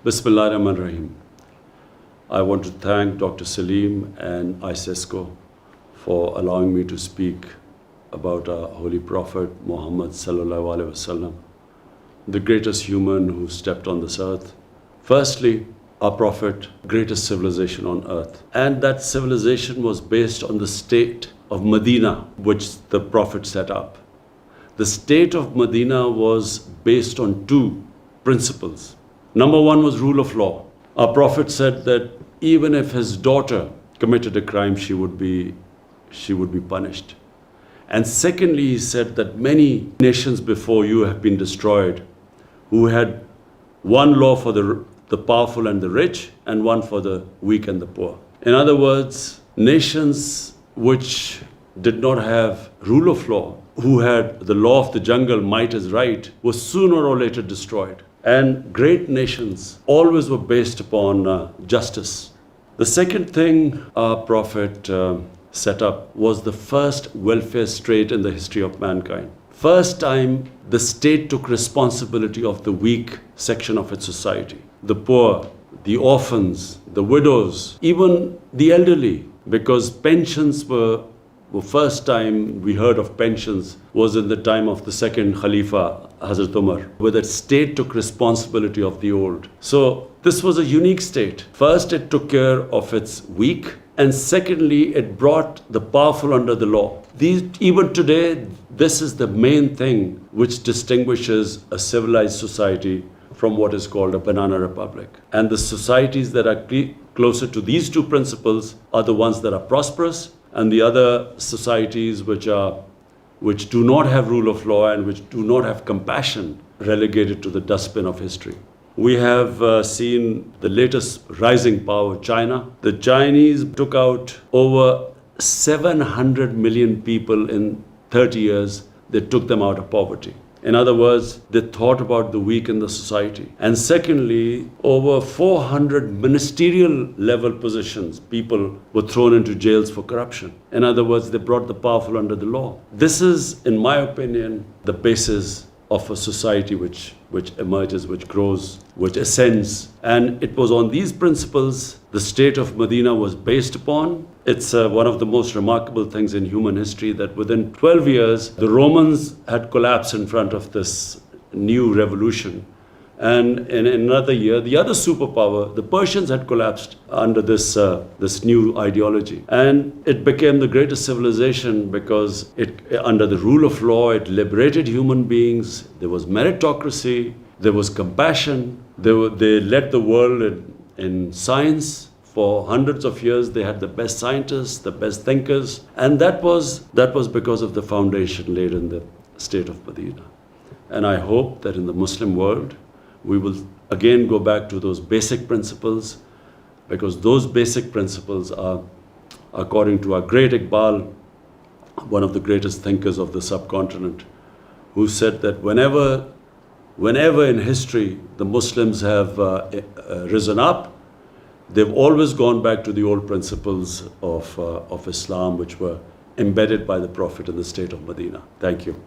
Bismillahirrahmanirrahim. I want to thank Dr. Salim and ICESCO for allowing me to speak about our Holy Prophet Muhammad Sallallahu Alaihi Wasallam, the greatest human who stepped on this earth. Firstly, our Prophet, greatest civilization on earth. And that civilization was based on the state of Medina, which the Prophet set up. The state of Medina was based on two principles. Number one was rule of law. Our Prophet said that even if his daughter committed a crime, she would be punished. And secondly, he said that many nations before you have been destroyed, who had one law for the powerful and the rich, and one for the weak and the poor. In other words, nations which did not have rule of law, who had the law of the jungle, might is right, were sooner or later destroyed. And great nations always were based upon justice. The second thing our Prophet set up was the first welfare state in the history of mankind. First time the state took responsibility of the weak section of its society. The poor, the orphans, the widows, even the elderly, because pensions were first time we heard of pensions was in the time of the second Khalifa, Hazrat Umar, where the state took responsibility of the old. So this was a unique state. First, it took care of its weak, and secondly, it brought the powerful under the law. Even today, this is the main thing which distinguishes a civilized society from what is called a banana republic. And the societies that are closer to these two principles are the ones that are prosperous, and the other societies which do not have rule of law and which do not have compassion, relegated to the dustbin of history. We have seen the latest rising power, China. The Chinese took out over 700 million people in 30 years. They took them out of poverty. In other words, they thought about the weak in the society. And secondly, over 400 ministerial level positions, people were thrown into jails for corruption. In other words, they brought the powerful under the law. This is, in my opinion, the basis of a society which emerges, which grows, which ascends. And it was on these principles the state of Medina was based upon. It's one of the most remarkable things in human history that within 12 years, the Romans had collapsed in front of this new revolution. And in another year, the other superpower, the Persians, had collapsed under this new ideology. And it became the greatest civilization because under the rule of law, it liberated human beings. There was meritocracy, there was compassion. They led the world in science. For hundreds of years, they had the best scientists, the best thinkers. And that was because of the foundation laid in the state of Medina. And I hope that in the Muslim world, we will again go back to those basic principles, because those basic principles are, according to our great Iqbal, one of the greatest thinkers of the subcontinent, who said that whenever in history the Muslims have risen up, they've always gone back to the old principles of Islam, which were embedded by the Prophet in the state of Medina. Thank you.